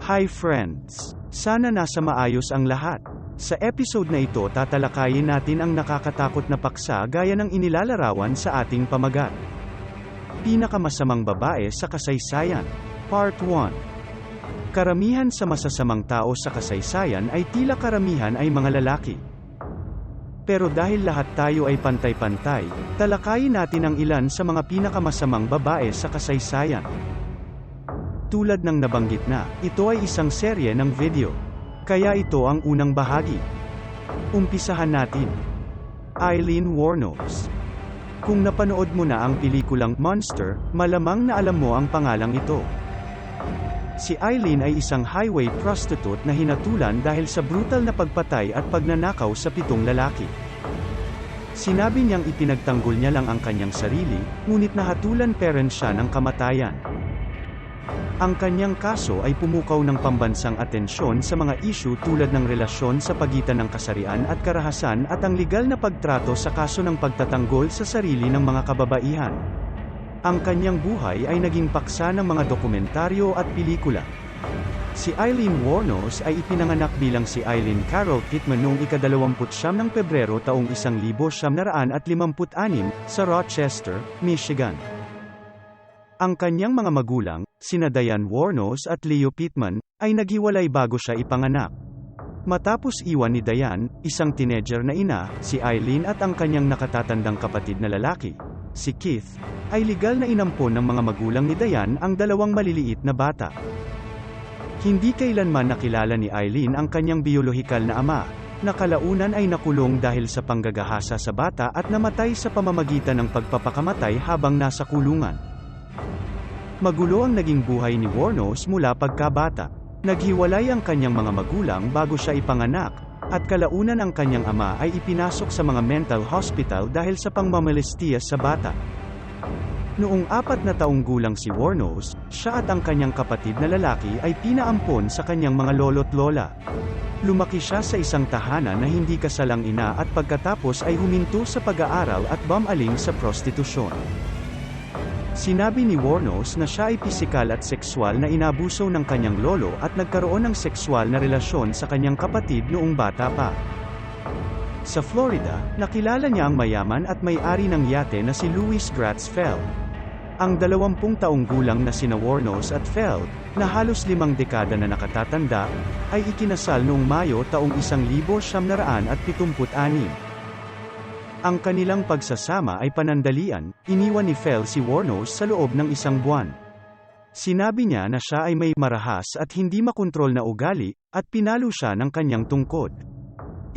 Hi friends! Sana nasa maayos ang lahat. Sa episode na ito tatalakayin natin ang nakakatakot na paksa gaya ng inilalarawan sa ating pamagat. Pinakamasamang babae sa kasaysayan. Part 1. Karamihan sa masasamang tao sa kasaysayan ay tila karamihan ay mga lalaki. Pero dahil lahat tayo ay pantay-pantay, talakayin natin ang ilan sa mga pinakamasamang babae sa kasaysayan. Tulad ng nabanggit na, ito ay isang serye ng video. Kaya ito ang unang bahagi. Umpisahan natin. Aileen Wuornos. Kung napanood mo na ang pelikulang Monster, malamang na alam mo ang pangalang ito. Si Aileen ay isang highway prostitute na hinatulan dahil sa brutal na pagpatay at pagnanakaw sa 7 lalaki. Sinabi niyang ipinagtanggol niya lang ang kanyang sarili, ngunit nahatulan pa rin siya ng kamatayan. Ang kanyang kaso ay pumukaw ng pambansang atensyon sa mga issue tulad ng relasyon sa pagitan ng kasarian at karahasan at ang legal na pagtrato sa kaso ng pagtatanggol sa sarili ng mga kababaihan. Ang kanyang buhay ay naging paksa ng mga dokumentaryo at pelikula. Si Aileen Wuornos ay ipinanganak bilang si Eileen Carol Pittman noong ika-29 ng Pebrero taong 1956 sa Rochester, Michigan. Ang kanyang mga magulang, sina Diane Wuornos at Leo Pittman, ay naghiwalay bago siya ipanganak. Matapos iwan ni Diane, isang teenager na ina, si Eileen at ang kanyang nakatatandang kapatid na lalaki, si Keith, ay legal na inampon ng mga magulang ni Diane ang 2 maliliit na bata. Hindi kailanman nakilala ni Eileen ang kanyang biolohikal na ama, na kalaunan ay nakulong dahil sa panggagahasa sa bata at namatay sa pamamagitan ng pagpapakamatay habang nasa kulungan. Magulo ang naging buhay ni Wuornos mula pagkabata. Naghiwalay ang kanyang mga magulang bago siya ipanganak, at kalaunan ang kanyang ama ay ipinasok sa mga mental hospital dahil sa pangmamolestiya sa bata. Noong 4 na taong gulang si Wuornos, siya at ang kanyang kapatid na lalaki ay pinaampon sa kanyang mga lolo't lola. Lumaki siya sa isang tahanan na hindi kasalang ina at pagkatapos ay huminto sa pag-aaral at bumaling sa prostitusyon. Sinabi ni Wuornos na siya ay pisikal at sekswal na inabuso ng kanyang lolo at nagkaroon ng sekswal na relasyon sa kanyang kapatid noong bata pa. Sa Florida, nakilala niya ang mayaman at may-ari ng yate na si Louis Gratz Feld. Ang 20 taong gulang na sina Wuornos at Feld, na halos 5 dekada na nakatatanda, ay ikinasal noong Mayo taong 1976. Ang kanilang pagsasama ay panandalian, iniwan ni Feld si Wuornos sa loob ng 1 buwan. Sinabi niya na siya ay may marahas at hindi makontrol na ugali, at pinalo siya ng kanyang tungkod.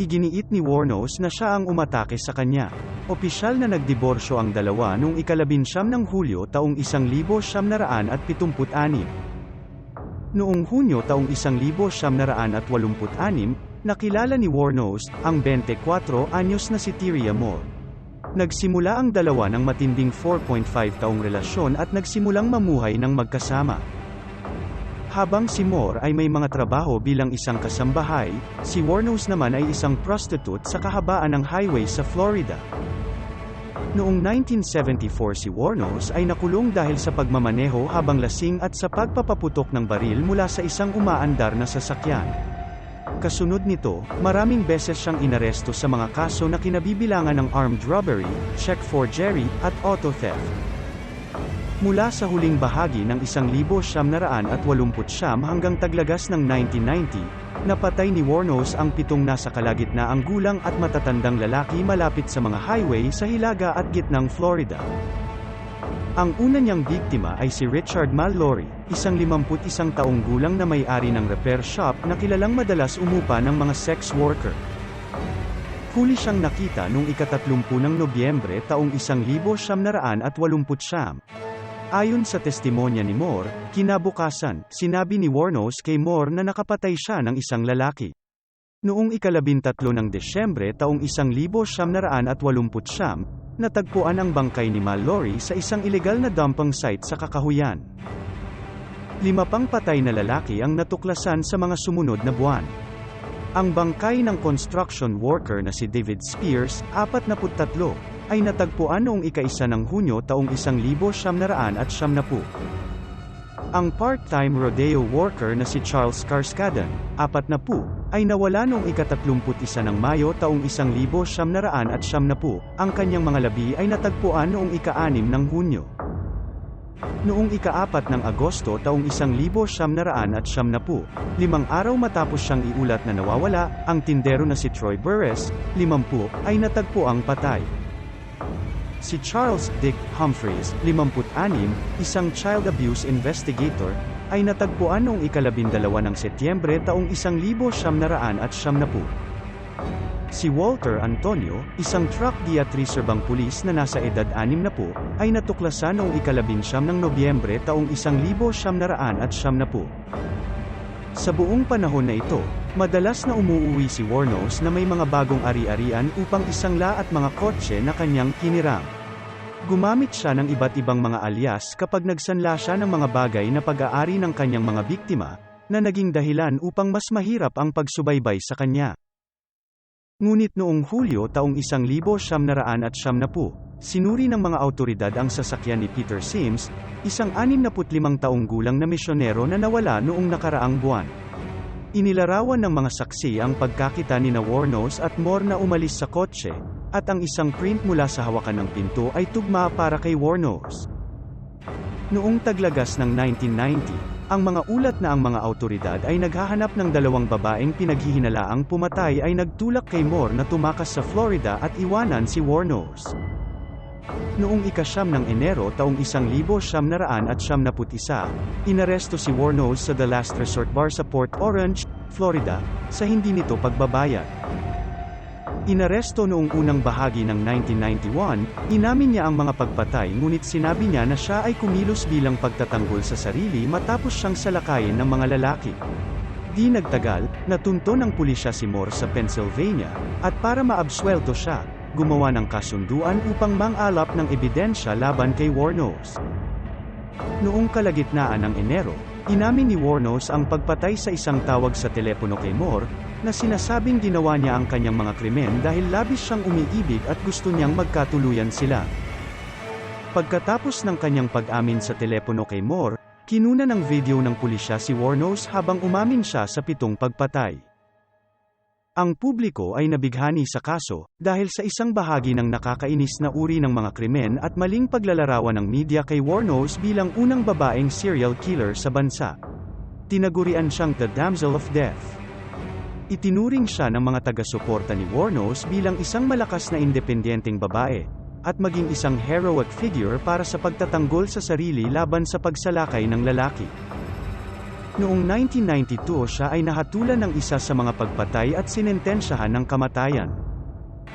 Iginiit ni Wuornos na siya ang umatake sa kanya. Opisyal na nagdiborsyo ang dalawa noong ika-19 ng Hulyo taong 1986. Noong Hunyo taong 1986, nakilala ni Wuornos, ang 24 anyos na si Tyria Moore. Nagsimula ang dalawa ng matinding 4.5 taong relasyon at nagsimulang mamuhay ng magkasama. Habang si Moore ay may mga trabaho bilang isang kasambahay, si Wuornos naman ay isang prostitute sa kahabaan ng highway sa Florida. Noong 1974 si Wuornos ay nakulong dahil sa pagmamaneho habang lasing at sa pagpapaputok ng baril mula sa isang umaandar na sasakyan. Kasunod nito, maraming beses siyang inaresto sa mga kaso na kinabibilangan ng armed robbery, check forgery, at auto theft. Mula sa huling bahagi ng 1989 hanggang taglagas ng 1990, napatay ni Wuornos ang 7 nasa kalagitnaang gulang at matatandang lalaki malapit sa mga highway sa Hilaga at gitnang Florida. Ang una niyang biktima ay si Richard Mallory, isang 51 taong gulang na may-ari ng repair shop na kilalang madalas umupa ng mga sex worker. Huli siyang nakita noong ika-30 ng Nobyembre taong 1989. Ayon sa testimonya ni Moore, kinabukasan, sinabi ni Wuornos kay Moore na nakapatay siya ng isang lalaki. Noong ika-13 ng Desyembre taong 1989, natagpuan ang bangkay ni Mallory sa isang ilegal na dumping site sa Kakahuyan. 5 pang patay na lalaki ang natuklasan sa mga sumunod na buwan. Ang bangkay ng construction worker na si David Spears, 43, ay natagpuan noong ika-1 ng Hunyo taong 1970. Ang part-time rodeo worker na si Charles Carskadan, 40, ay nawala noong ika-31 ng Mayo taong 1970. Ang kanyang mga labi ay natagpuan noong ika-6 ng Hunyo. Noong ika-4 ng Agosto taong 1970, 5 araw matapos siyang iulat na nawawala, ang tindero na si Troy Burress, 50, ay natagpuang patay. Si Charles Dick Humphreys, 56, isang child abuse investigator, ay natagpuan noong ika-12 ng Setyembre taong 1970. Si Walter Antonio, isang truck diatreserbang pulis na nasa edad 60, ay natuklasan noong ika-19 ng Nobyembre taong 1970. Sa buong panahon na ito, madalas na umuuwi si Wuornos na may mga bagong ari-arian upang isangla at mga kotse na kanyang kiniram. Gumamit siya ng iba't ibang mga alias kapag nagsanla siya ng mga bagay na pag-aari ng kanyang mga biktima, na naging dahilan upang mas mahirap ang pagsubaybay sa kanya. Ngunit noong Hulyo taong 1970, sinuri ng mga awtoridad ang sasakyan ni Peter Sims, isang 65 taong gulang na misyonero na nawala noong nakaraang buwan. Inilarawan ng mga saksi ang pagkakita ni Wuornos at Moore na umalis sa kotse, at ang isang print mula sa hawakan ng pinto ay tugma para kay Wuornos. Noong taglagas ng 1990, ang mga ulat na ang mga awtoridad ay naghahanap ng 2 babaeng pinaghihinalaang pumatay ay nagtulak kay Moore na tumakas sa Florida at iwanan si Wuornos. Noong ika-9 ng Enero taong 1971, inaresto si Wuornos sa The Last Resort Bar sa Port Orange, Florida, sa hindi nito pagbabayad. Inaresto noong unang bahagi ng 1991, inamin niya ang mga pagpatay ngunit sinabi niya na siya ay kumilos bilang pagtatanggol sa sarili matapos siyang salakayin ng mga lalaki. Di nagtagal, natunto ng pulisya si Moore sa Pennsylvania, at para maabsuelto siya, gumawa ng kasunduan upang mang-alap ng ebidensya laban kay Wuornos. Noong kalagitnaan ng Enero, inamin ni Wuornos ang pagpatay sa isang tawag sa telepono kay Moore, na sinasabing ginawa niya ang kanyang mga krimen dahil labis siyang umiibig at gusto niyang magkatuluyan sila. Pagkatapos ng kanyang pag-amin sa telepono kay Moore, kinuna ng video ng pulisya si Wuornos habang umamin siya sa 7 pagpatay. Ang publiko ay nabighani sa kaso, dahil sa isang bahagi ng nakakainis na uri ng mga krimen at maling paglalarawan ng media kay Wuornos bilang unang babaeng serial killer sa bansa. Tinagurian siyang The Damsel of Death. Itinuring siya ng mga taga-suporta ni Wuornos bilang isang malakas na independenteng babae, at maging isang heroic figure para sa pagtatanggol sa sarili laban sa pagsalakay ng lalaki. Noong 1992 siya ay nahatulan ng isa sa mga pagpatay at sinentensyahan ng kamatayan.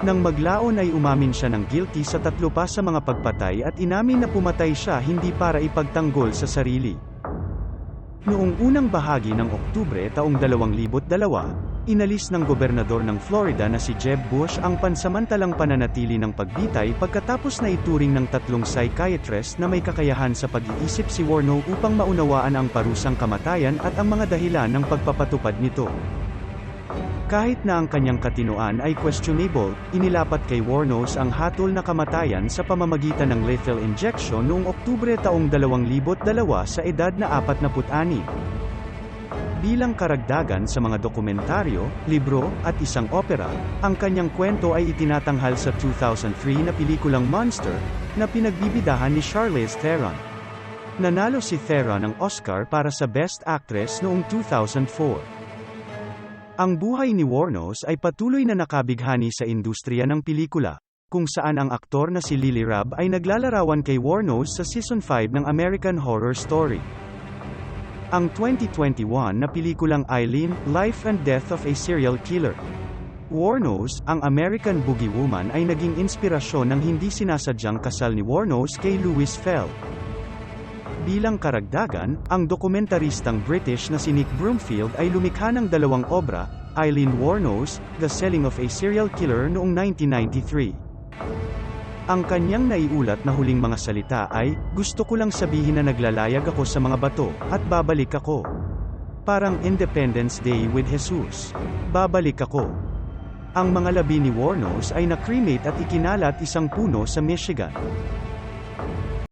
Nang maglaon ay umamin siya ng guilty sa 3 pa sa mga pagpatay at inamin na pumatay siya hindi para ipagtanggol sa sarili. Noong unang bahagi ng Oktubre taong 2002, inalis ng gobernador ng Florida na si Jeb Bush ang pansamantalang pananatili ng pagbitay pagkatapos na ituring ng 3 psychiatrist na may kakayahan sa pag-iisip si Wuornos upang maunawaan ang parusang kamatayan at ang mga dahilan ng pagpapatupad nito. Kahit na ang kanyang katinoan ay questionable, inilapat kay Wuornos ang hatol na kamatayan sa pamamagitan ng lethal injection noong Oktubre taong 2002 sa edad na 46. Bilang karagdagan sa mga dokumentaryo, libro, at isang opera, ang kanyang kwento ay itinatanghal sa 2003 na pelikulang Monster, na pinagbibidahan ni Charlize Theron. Nanalo si Theron ng Oscar para sa Best Actress noong 2004. Ang buhay ni Wuornos ay patuloy na nakabighani sa industriya ng pelikula, kung saan ang aktor na si Lily Rabe ay naglalarawan kay Wuornos sa Season 5 ng American Horror Story. Ang 2021 na pelikulang Eileen, Life and Death of a Serial Killer. Wuornos, ang American Boogie Woman ay naging inspirasyon ng hindi sinasadyang kasal ni Wuornos kay Louis Fell. Bilang karagdagan, ang dokumentaristang British na si Nick Broomfield ay lumikha ng 2 obra, Eileen Wuornos, The Selling of a Serial Killer noong 1993. Ang kanyang naiulat na huling mga salita ay, "Gusto ko lang sabihin na naglalayag ako sa mga bato, at babalik ako. Parang Independence Day with Jesus. Babalik ako." Ang mga labi ni Wuornos ay na-cremate at ikinalat isang puno sa Michigan.